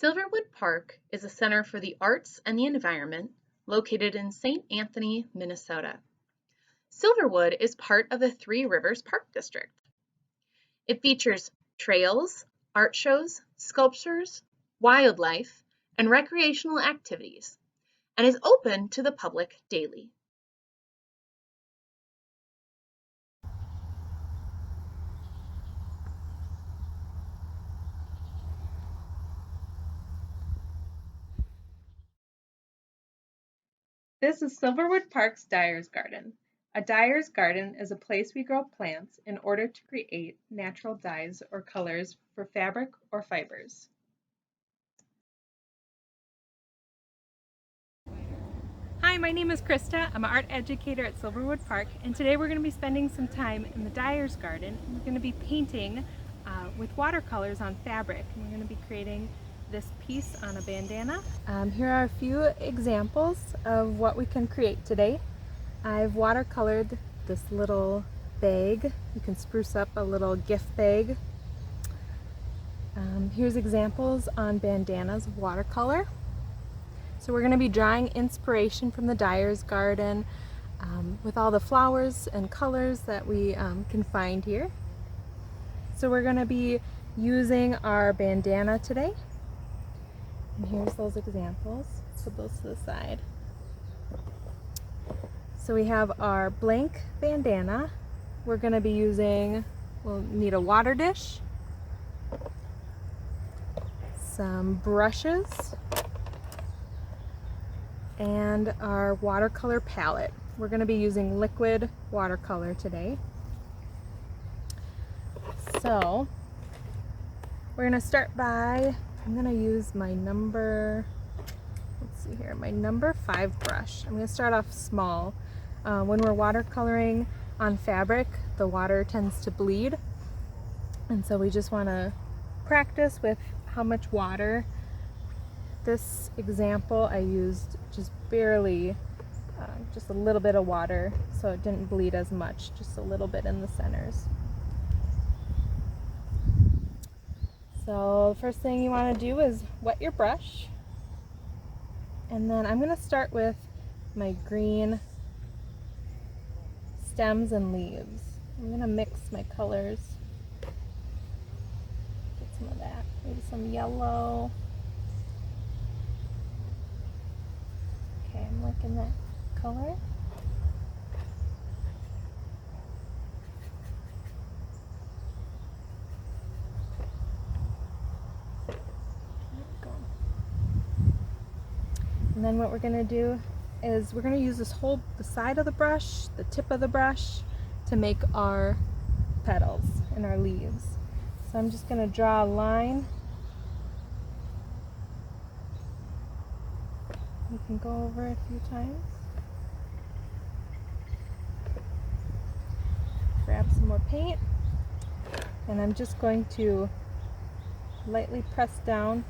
Silverwood Park is a center for the arts and the environment located in St. Anthony, Minnesota. Silverwood is part of the Three Rivers Park District. It features trails, art shows, sculptures, wildlife, and recreational activities, and is open to the public daily. This is Silverwood Park's Dyer's Garden. A dyer's garden is a place we grow plants in order to create natural dyes or colors for fabric or fibers. Hi, my name is Krista. I'm an art educator at Silverwood Park, and today we're going to be spending some time in the dyer's garden. We're going to be painting with watercolors on fabric. And we're going to be creating this piece on a bandana. Here are a few examples of what we can create today. I've watercolored this little bag. You can spruce up a little gift bag. Here's examples on bandanas of watercolor. So we're going to be drawing inspiration from the dyer's garden with all the flowers and colors that we can find here. So we're going to be using our bandana today. And here's those examples. Put those to the side. So we have our blank bandana. We're going to be using, we'll need a water dish, some brushes, and our watercolor palette. We're going to be using liquid watercolor today. So we're going to start by, I'm going to use my number 5 brush. I'm going to start off small. When we're watercoloring on fabric, the water tends to bleed, and so we just want to practice with how much water. This example I used just barely, just a little bit of water, so it didn't bleed as much, just a little bit in the centers. So the first thing you want to do is wet your brush, and then I'm going to start with my green stems and leaves. I'm going to mix my colors, get some of that, maybe some yellow. Okay, I'm liking that color. And then what we're going to do is we're going to use the side of the brush, the tip of the brush, to make our petals and our leaves. So I'm just going to draw a line. You can go over it a few times. Grab some more paint, and I'm just going to lightly press down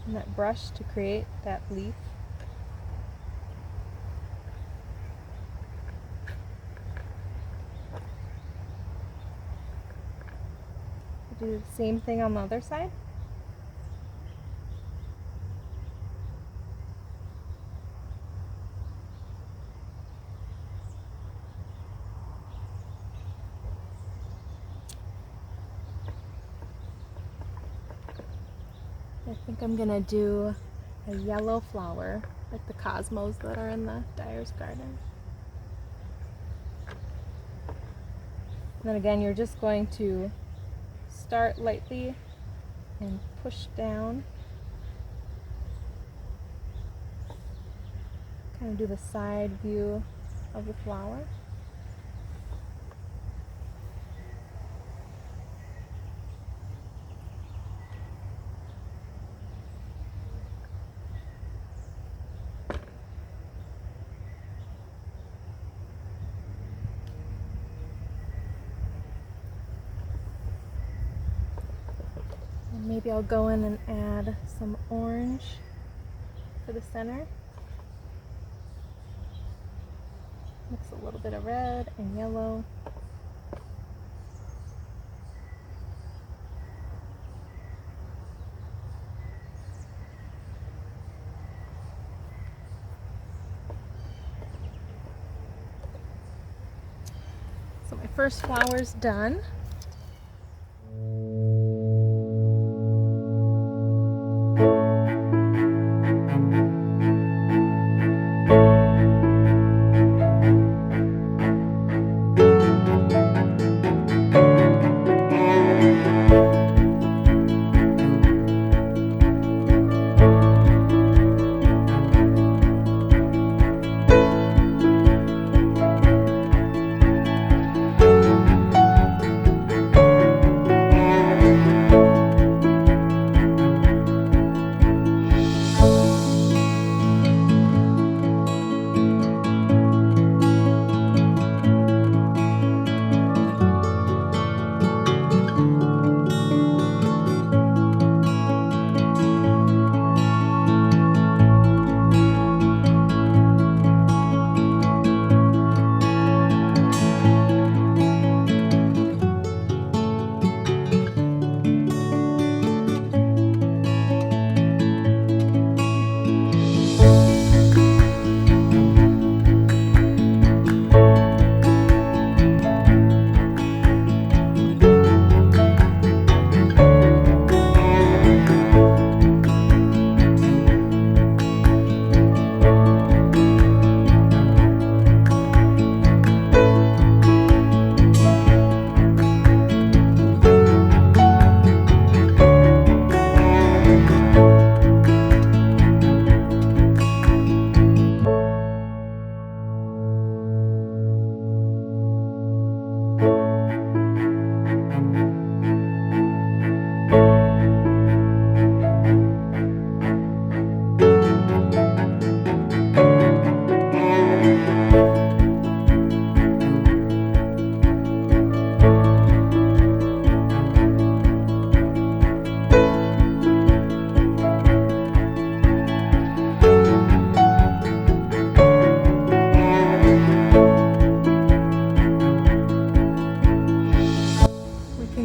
on that brush to create that leaf. Do the same thing on the other side. I think I'm gonna do a yellow flower, like the cosmos that are in the dyer's garden. And then again, you're just going to start lightly and push down. Kind of do the side view of the flower. Maybe I'll go in and add some orange for the center. Mix a little bit of red and yellow. first flowers done.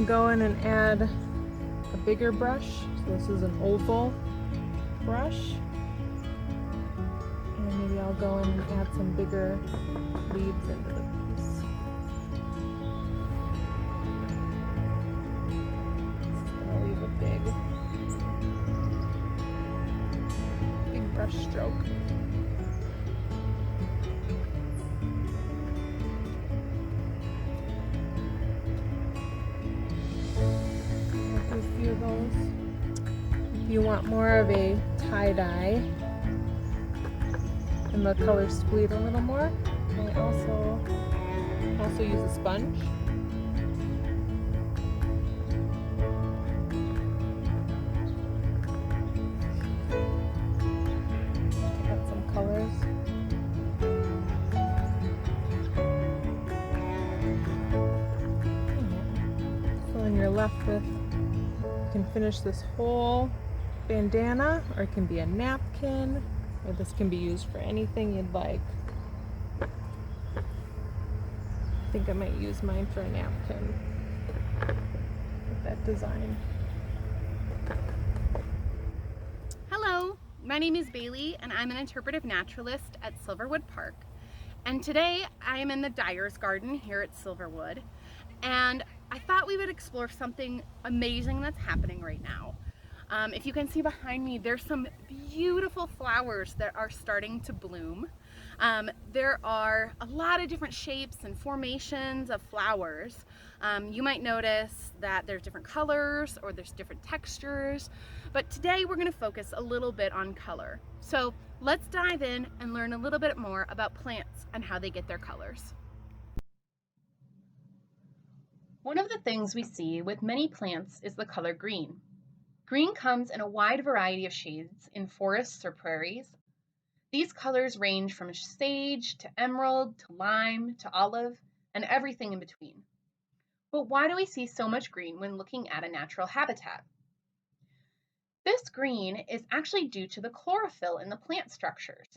Go in and add a bigger brush. So this is an oval brush. And maybe I'll go in and add some bigger leaves into the piece. I'll leave a big brush stroke. Of those. If you want more of a tie-dye and the colors bleed a little more, I also use a sponge. Add some colors. So then you're left with, you can finish this whole bandana, or it can be a napkin, or this can be used for anything you'd like. I think I might use mine for a napkin with that design. Hello, my name is Bailey and I'm an interpretive naturalist at Silverwood Park. And today I am in the Dyer's Garden here at Silverwood. And I thought we would explore something amazing that's happening right now. If you can see behind me, there's some beautiful flowers that are starting to bloom. There are a lot of different shapes and formations of flowers. You might notice that there's different colors or there's different textures, but today we're going to focus a little bit on color. So let's dive in and learn a little bit more about plants and how they get their colors. One of the things we see with many plants is the color green. Green comes in a wide variety of shades in forests or prairies. These colors range from sage to emerald to lime to olive and everything in between. But why do we see so much green when looking at a natural habitat? This green is actually due to the chlorophyll in the plant structures.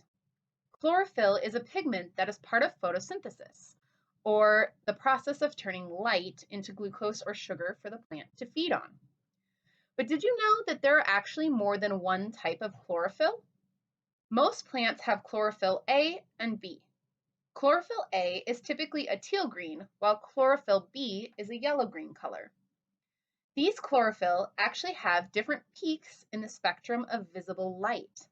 Chlorophyll is a pigment that is part of photosynthesis, or the process of turning light into glucose or sugar for the plant to feed on. But did you know that there are actually more than one type of chlorophyll? Most plants have chlorophyll A and B. Chlorophyll A is typically a teal green, while chlorophyll B is a yellow-green color. These chlorophyll actually have different peaks in the spectrum of visible light.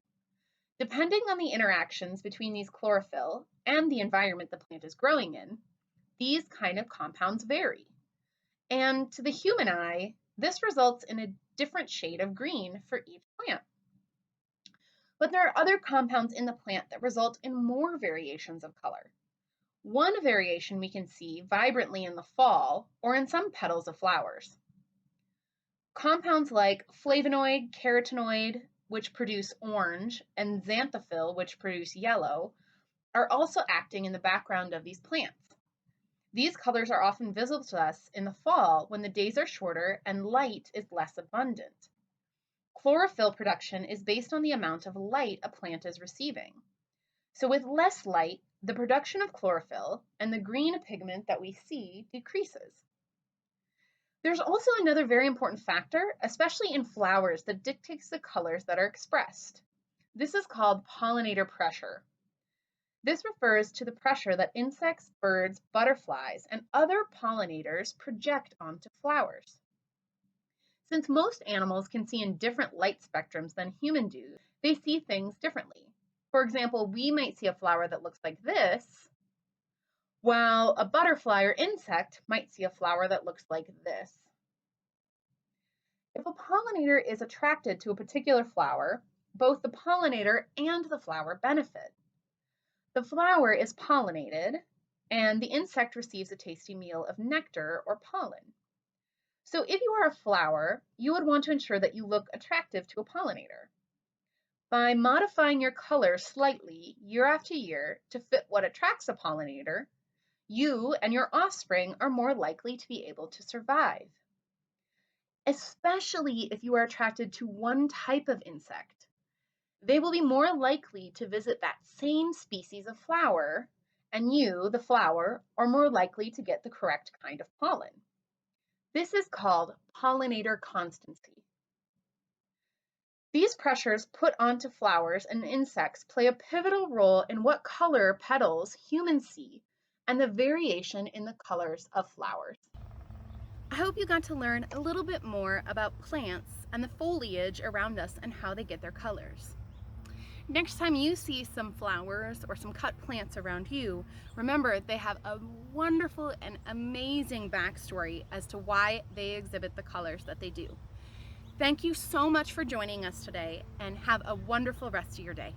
Depending on the interactions between these chlorophyll and the environment the plant is growing in, these kind of compounds vary. And to the human eye, this results in a different shade of green for each plant. But there are other compounds in the plant that result in more variations of color. One variation we can see vibrantly in the fall or in some petals of flowers. Compounds like flavonoid, carotenoid, which produce orange, and xanthophyll, which produce yellow, are also acting in the background of these plants. These colors are often visible to us in the fall when the days are shorter and light is less abundant. Chlorophyll production is based on the amount of light a plant is receiving. So with less light, the production of chlorophyll and the green pigment that we see decreases. There's also another very important factor, especially in flowers, that dictates the colors that are expressed. This is called pollinator pressure. This refers to the pressure that insects, birds, butterflies, and other pollinators project onto flowers. Since most animals can see in different light spectrums than humans do, they see things differently. For example, we might see a flower that looks like this, while a butterfly or insect might see a flower that looks like this. If a pollinator is attracted to a particular flower, both the pollinator and the flower benefit. The flower is pollinated, and the insect receives a tasty meal of nectar or pollen. So if you are a flower, you would want to ensure that you look attractive to a pollinator. By modifying your color slightly year after year to fit what attracts a pollinator, you and your offspring are more likely to be able to survive. Especially if you are attracted to one type of insect. They will be more likely to visit that same species of flower, and you, the flower, are more likely to get the correct kind of pollen. This is called pollinator constancy. These pressures put onto flowers and insects play a pivotal role in what color petals humans see and the variation in the colors of flowers. I hope you got to learn a little bit more about plants and the foliage around us and how they get their colors. Next time you see some flowers or some cut plants around you, remember they have a wonderful and amazing backstory as to why they exhibit the colors that they do. Thank you so much for joining us today, and have a wonderful rest of your day.